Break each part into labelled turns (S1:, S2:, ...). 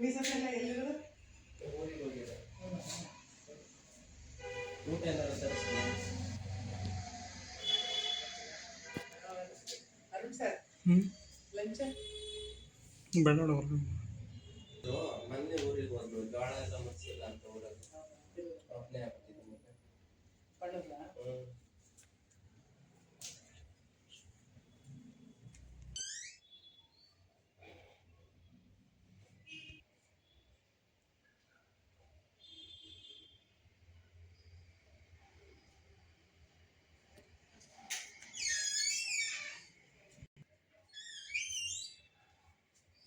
S1: Mrs ಎಲ್ಲ ಎಲ್ಲಿರೋದು?
S2: ಊರಿಗೆ ಹೋಗಿದೆ. ಊಟ ಏನಾದ್ರು ತರಿಸ್ತೀನಿ.
S1: ಅರುಣ್ ಸರ್ ಲಂಚ್
S3: ಬೇಡ ನೋಡು.
S2: ಮೊನ್ನೆ ಊರಿಗೆ ಬಂದು ಜೋಳ ಎಲ್ಲ ಮುಗಿಸಿಲ್ಲ ಅಂತ ಊರಲ್ಲಿ ಒಬ್ಬನೇ ಆಗ್ತಿದ್ದೀನಿ.
S1: ಪಡೋಲ್ಲ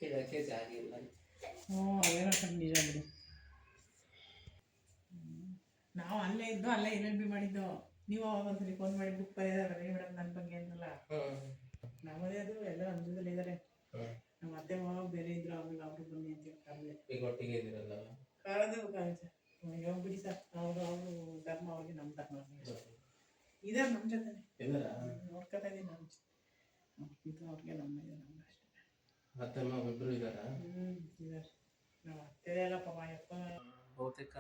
S2: ಇದಕ್ಕೆ ಜಾಗ ಇಲ್ಲ.
S1: ಅದೇನೋ ನಿಜ ಬಿಡಿ. ನಾವು ಅಲ್ಲೇ ಇದ್ದು ಅಲ್ಲೇ LLB ಮಾಡಿದ್ದು. ನೀವು ಅವಾಗ ಒಂದ್ಸಲಿ ಫೋನ್ ಮಾಡಿ ಬುಕ್ ಬರೆದಿದ್ದಾರೆ ಮೇಡಮ್ ನನ್ನ ಬಗ್ಗೆ ಅಂತಲ್ಲ. ನಮ್ಮದೇ ಅದು ಎಲ್ಲ ಅಂಜದಲ್ಲಿ ಇದ್ದಾರೆ. ನಮ್ಮ ಅತ್ತೆ ಮಾವ ಬೇರೆ ಇದ್ರು, ಆಮೇಲೆ ಅವರು ಬನ್ನಿ ಅಂತ ಹೇಳ್ತಾರೆ.
S2: ಈಗ ಒಟ್ಟಿಗೆ ಇದ್ದೀರಲ್ಲ?
S1: ಕಾಳದೇ ಇವಾಗ ಬಿಡಿ ಸರ್, ಅವರು ಧರ್ಮ ಅವ್ರಿಗೆ ನಮ್ಮ ಧರ್ಮ ಇದಾರೆ ನಮ್ಮ ಜೊತೆ ನೋಡ್ಕೊತಾ ಇದ್ದೀನಿ. ನಾನು ಇದು ಅವ್ರಿಗೆ ನಮ್ಮ ಇದೆ ನಮ್ಗೆ ಅಷ್ಟೇ.
S2: ಅತ್ತೆ ಮಾವ ಇಬ್ಬರು ಇದ್ದಾರಾ?
S1: ಇದಾರೆ. ನಾವು ಅತ್ತೆ ಎಲ್ಲ ಪಾಪ
S2: ಬಹುತೇಕ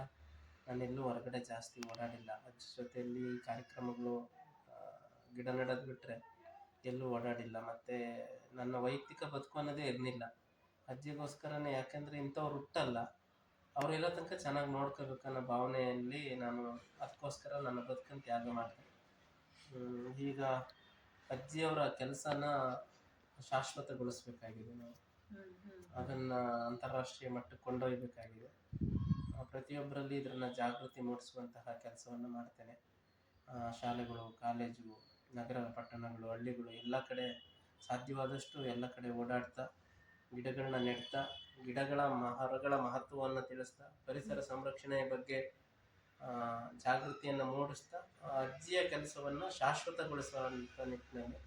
S2: ನಾನೆಲ್ಲೂ ಹೊರಗಡೆ ಜಾಸ್ತಿ ಓಡಾಡಿಲ್ಲ. ಅಜ್ಜಿ ಜೊತೆಯಲ್ಲಿ ಕಾರ್ಯಕ್ರಮಗಳು ಗಿಡ ನೆಡೋದು ಬಿಟ್ಟರೆ ಎಲ್ಲೂ ಓಡಾಡಿಲ್ಲ. ಮತ್ತು ನನ್ನ ವೈಯಕ್ತಿಕ ಬದುಕು ಅನ್ನೋದೇ ಇರಲಿಲ್ಲ ಅಜ್ಜಿಗೋಸ್ಕರನೇ. ಯಾಕೆಂದರೆ ಇಂಥವ್ರು ಹುಟ್ಟಲ್ಲ, ಅವರೆಲ್ಲ ತನಕ ಚೆನ್ನಾಗಿ ನೋಡ್ಕೋಬೇಕನ್ನೋ ಭಾವನೆಯಲ್ಲಿ ನಾನು ಅದಕ್ಕೋಸ್ಕರ ನನ್ನ ಬದುಕನ್ನು ತ್ಯಾಗ ಮಾಡಿದೆ. ಈಗ ಅಜ್ಜಿಯವರ ಕೆಲಸನ ಶಾಶ್ವತಗೊಳಿಸ್ಬೇಕಾಗಿದೆ. ನಾವು ಅದನ್ನು ಅಂತಾರಾಷ್ಟ್ರೀಯ ಮಟ್ಟಕ್ಕೆ ಕೊಂಡೊಯ್ಯಬೇಕಾಗಿದೆ. ಪ್ರತಿಯೊಬ್ಬರಲ್ಲಿ ಇದನ್ನು ಜಾಗೃತಿ ಮೂಡಿಸುವಂತಹ ಕೆಲಸವನ್ನು ಮಾಡ್ತೇನೆ. ಶಾಲೆಗಳು, ಕಾಲೇಜು, ನಗರ ಪಟ್ಟಣಗಳು, ಹಳ್ಳಿಗಳು ಎಲ್ಲ ಕಡೆ ಸಾಧ್ಯವಾದಷ್ಟು ಎಲ್ಲ ಕಡೆ ಓಡಾಡ್ತಾ ಗಿಡಗಳನ್ನ ನೆಡ್ತಾ ಮರಗಳ ಮಹತ್ವವನ್ನು ತಿಳಿಸ್ತಾ ಪರಿಸರ ಸಂರಕ್ಷಣೆಯ ಬಗ್ಗೆ ಜಾಗೃತಿಯನ್ನು ಮೂಡಿಸ್ತಾ ಅಜ್ಜಿಯ ಕೆಲಸವನ್ನು ಶಾಶ್ವತಗೊಳಿಸುವಂಥ ನಿಟ್ಟಿನಲ್ಲಿ,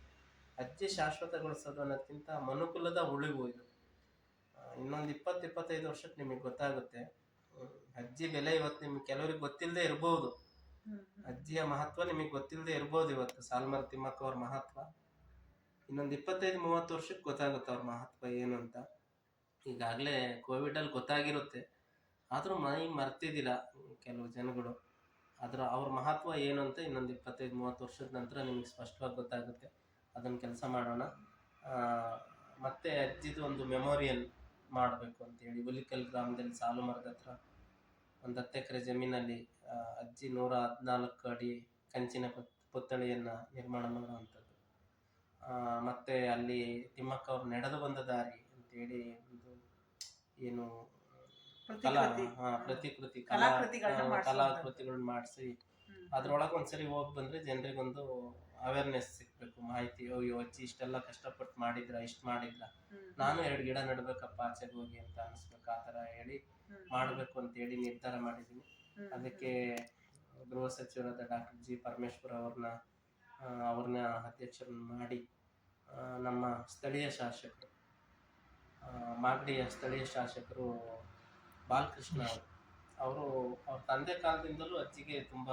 S2: ಅಜ್ಜಿ ಶಾಶ್ವತಗೊಳಿಸೋದು ಅನ್ನೋದಕ್ಕಿಂತ ಮನುಕುಲದ ಉಳಿವು ಇದು. ಇನ್ನೊಂದು 20-25 ವರ್ಷಕ್ಕೆ ನಿಮಗೆ ಗೊತ್ತಾಗುತ್ತೆ ಅಜ್ಜಿ ಬೆಲೆ. ಇವತ್ತು ನಿಮ್ಗೆ ಕೆಲವ್ರಿಗೆ ಗೊತ್ತಿಲ್ಲದೆ ಇರ್ಬೋದು, ಅಜ್ಜಿಯ ಮಹತ್ವ ನಿಮಗೆ ಗೊತ್ತಿಲ್ಲದೆ ಇರ್ಬೋದು. ಇವತ್ತು ಸಾಲುಮರದ ತಿಮ್ಮಕ್ಕ ಅವ್ರ ಮಹತ್ವ ಇನ್ನೊಂದು 25-30 ವರ್ಷಕ್ಕೆ ಗೊತ್ತಾಗುತ್ತೆ ಅವ್ರ ಮಹತ್ವ ಏನು ಅಂತ. ಈಗಾಗಲೇ ಕೋವಿಡಲ್ಲಿ ಗೊತ್ತಾಗಿರುತ್ತೆ, ಆದರೂ ಮರ್ತಿದ್ದಿಲ್ಲ ಕೆಲವು ಜನಗಳು. ಅವ್ರ ಮಹತ್ವ ಏನು ಅಂತ ಇನ್ನೊಂದು 25-30 ವರ್ಷದ ನಂತರ ನಿಮಗೆ ಸ್ಪಷ್ಟವಾಗಿ ಗೊತ್ತಾಗುತ್ತೆ. ಅದನ್ನು ಕೆಲಸ ಮಾಡೋಣ. ಮತ್ತು ಅಜ್ಜಿದು ಒಂದು ಮೆಮೋರಿಯಲ್ ಮಾಡಬೇಕು ಅಂತೇಳಿ ಹುಲಿಕಲ್ ಗ್ರಾಮದಲ್ಲಿ ಸಾಲುಮರದ ಹತ್ರ ಒಂದು 10 ಎಕರೆ ಜಮೀನಲ್ಲಿ ಅಜ್ಜಿ 114 ಅಡಿ ಕಂಚಿನ ಪುತ್ಥಳಿಯನ್ನು ನಿರ್ಮಾಣ ಮಾಡುವಂಥದ್ದು. ಮತ್ತು ಅಲ್ಲಿ ತಿಮ್ಮಕ್ಕ ಅವ್ರು ನಡೆದು ಬಂದ ದಾರಿ ಅಂತೇಳಿ ಒಂದು ಏನು ಪ್ರತಿಕೃತಿ ಕಲಾಕೃತಿಗಳನ್ನ ಮಾಡಿಸಿ ಅದ್ರೊಳಗೆ ಒಂದ್ಸರಿ ಹೋಗಿ ಬಂದರೆ ಜನರಿಗೊಂದು ಅವೇರ್ನೆಸ್ ಸಿಗಬೇಕು, ಮಾಹಿತಿ. ಅಯ್ಯೋ ಅಜ್ಜಿ ಇಷ್ಟೆಲ್ಲ ಕಷ್ಟಪಟ್ಟು ಮಾಡಿದ್ರ, ಇಷ್ಟು ಮಾಡಿದ್ರ, ನಾನು 2 ಗಿಡ ನೆಡಬೇಕಪ್ಪ ಆಚೆಗೆ ಹೋಗಿ ಅಂತ ಅನಿಸ್ಬೇಕು. ಆ ಥರ ಹೇಳಿ ಮಾಡಬೇಕು ಅಂತೇಳಿ ನಿರ್ಧಾರ ಮಾಡಿದ್ದೀನಿ. ಅದಕ್ಕೆ ಗೃಹ ಸಚಿವರಾದ ಡಾಕ್ಟರ್ ಜಿ ಪರಮೇಶ್ವರ್ ಅವ್ರನ್ನ ಅಧ್ಯಕ್ಷರನ್ನು ಮಾಡಿ ನಮ್ಮ ಸ್ಥಳೀಯ ಶಾಸಕರು, ಮಾಗಡಿಯ ಸ್ಥಳೀಯ ಶಾಸಕರು ಬಾಲಕೃಷ್ಣ ಅವರು ಅವ್ರ ತಂದೆ ಕಾಲದಿಂದಲೂ ಅಜ್ಜಿಗೆ ತುಂಬ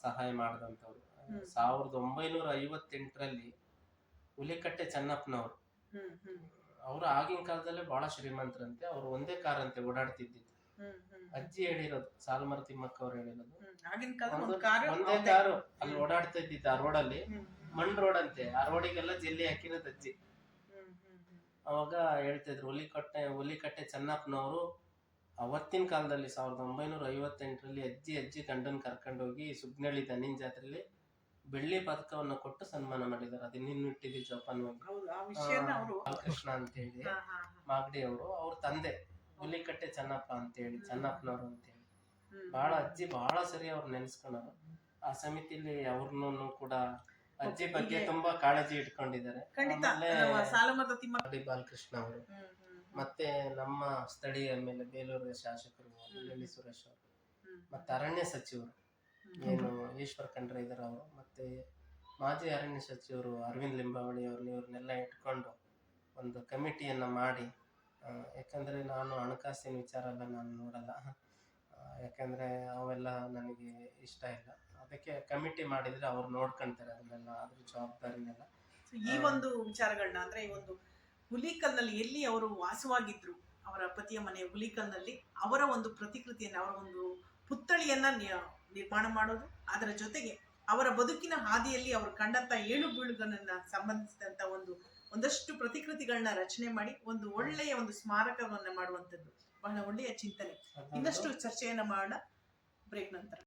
S2: ಸಹಾಯ ಮಾಡಿದಂಥವ್ರು. 1958ರಲ್ಲಿ ಹುಲಿಕಟ್ಟೆ ಚೆನ್ನಪ್ಪನವರು, ಅವರು ಆಗಿನ ಕಾಲದಲ್ಲೇ ಬಹಳ ಶ್ರೀಮಂತರಂತೆ. ಅವರು ಒಂದೇ ಕಾರ್ ಅಂತೆ ಓಡಾಡ್ತಿದ್ದಿದ್ದು. ಅಜ್ಜಿ ಹೇಳಿರೋದು, ಸಾಲುಮರ ತಿಮ್ಮಕ್ಕ ಅವ್ರು ಹೇಳಿರೋದು, ಒಂದೇ ಕಾರು ಅಲ್ಲಿ ಓಡಾಡ್ತಾ ಇದ್ದಿದ್ದು. ಆ ರೋಡಲ್ಲಿ ಮಣ್ ರೋಡ್ ಅಂತೆ, ಆ ರೋಡಿಗೆಲ್ಲ ಜಲ್ಲಿ ಹಾಕಿರೋದು ಅಜ್ಜಿ. ಅವಾಗ ಹೇಳ್ತಿದ್ರು ಹುಲಿಕಟ್ಟೆ ಚೆನ್ನಪ್ಪನವರು ಅವತ್ತಿನ ಕಾಲದಲ್ಲಿ 1958ರಲ್ಲಿ ಅಜ್ಜಿ ಗಂಡನ್ ಕರ್ಕೊಂಡೋಗಿ ಸುಗ್ನಳ್ಳಿ ದನಿನ್ ಜಾತ್ರೆಯಲ್ಲಿ ಬೆಳ್ಳಿ ಪದಕವನ್ನು ಕೊಟ್ಟು ಸನ್ಮಾನ ಮಾಡಿದ್ದಾರೆ. ಅದನ್ನಿನ್ನು ಇಟ್ಟಿದ್ದು ಜೋಪಾನವಾಗಿ. ಬಾಲಕೃಷ್ಣ ಅಂತೇಳಿ ಮಾಗಡಿ ಅವರು, ಅವ್ರ ತಂದೆ ಹುಲಿಕಟ್ಟೆ ಚೆನ್ನಪ್ಪ ಅಂತೇಳಿ, ಚೆನ್ನಪ್ಪನವರು ಅಂತೇಳಿ. ಅಜ್ಜಿ ಬಹಳ ಸರಿ ಅವ್ರು ನೆನೆಸ್ಕೊಂಡವ್ರು. ಆ ಸಮಿತಿಲಿ ಅವ್ರನ್ನೂ ಕೂಡ ಅಜ್ಜಿ ಬಗ್ಗೆ ತುಂಬಾ ಕಾಳಜಿ ಇಟ್ಕೊಂಡಿದ್ದಾರೆ. ಬಾಲಕೃಷ್ಣ ಅವರು ಮತ್ತೆ ನಮ್ಮ ಸ್ಥಳೀಯ ಮೇಲೆ ಬೇಲೂರು ಶಾಸಕರು ಎಲ್ಲಿ ಸುರೇಶ್ ಅವರು, ಮತ್ತೆ ಅರಣ್ಯ ಸಚಿವರು ಏನು ಈಶ್ವರ್ ಖಂಡ್ರೆ ಇದ್ದಾರೆ ಅವರು, ಮತ್ತೆ ಮಾಜಿ ಅರಣ್ಯ ಸಚಿವರು ಅರವಿಂದ್ ಲಿಂಬಾವಳಿ ಇವ್ರನ್ನೆಲ್ಲ ಇಟ್ಕೊಂಡು ಒಂದು ಕಮಿಟಿಯನ್ನು ಮಾಡಿ, ಯಾಕಂದರೆ ನಾನು ಹಣಕಾಸಿನ ವಿಚಾರ ಎಲ್ಲ ನಾನು ನೋಡಲ್ಲ, ಯಾಕಂದರೆ ಅವೆಲ್ಲ ನನಗೆ ಇಷ್ಟ ಇಲ್ಲ. ಅದಕ್ಕೆ ಕಮಿಟಿ ಮಾಡಿದರೆ ಅವ್ರು ನೋಡ್ಕೊಳ್ತಾರೆ ಅದನ್ನೆಲ್ಲ, ಅದ್ರ ಜವಾಬ್ದಾರಿನೆಲ್ಲ.
S1: ಈ ಒಂದು ವಿಚಾರಗಳನ್ನ, ಅಂದರೆ ಈ ಒಂದು ಹುಲಿಕಲ್ನಲ್ಲಿ ಎಲ್ಲಿ ಅವರು ವಾಸವಾಗಿದ್ರು ಅವರ ಪತಿಯ ಮನೆ ಹುಲಿಕಲ್ನಲ್ಲಿ ಅವರ ಒಂದು ಪ್ರತಿಕೃತಿಯನ್ನು, ಅವರ ಒಂದು ಪುತ್ಥಳಿಯನ್ನ ನಿರ್ಮಾಣ ಮಾಡೋದು, ಅದರ ಜೊತೆಗೆ ಅವರ ಬದುಕಿನ ಹಾದಿಯಲ್ಲಿ ಅವರು ಕಂಡಂತ ಏಳು ಬೀಳುಗಳನ್ನ ಸಂಬಂಧಿಸಿದಂತ ಒಂದಷ್ಟು ಪ್ರತಿಕೃತಿಗಳನ್ನ ರಚನೆ ಮಾಡಿ ಒಂದು ಒಳ್ಳೆಯ ಒಂದು ಸ್ಮಾರಕವನ್ನ ಮಾಡುವಂಥದ್ದು ಬಹಳ ಒಳ್ಳೆಯ ಚಿಂತನೆ. ಇನ್ನಷ್ಟು ಚರ್ಚೆಯನ್ನ ಮಾಡೋಣ ಬ್ರೇಕ್ ನಂತರ.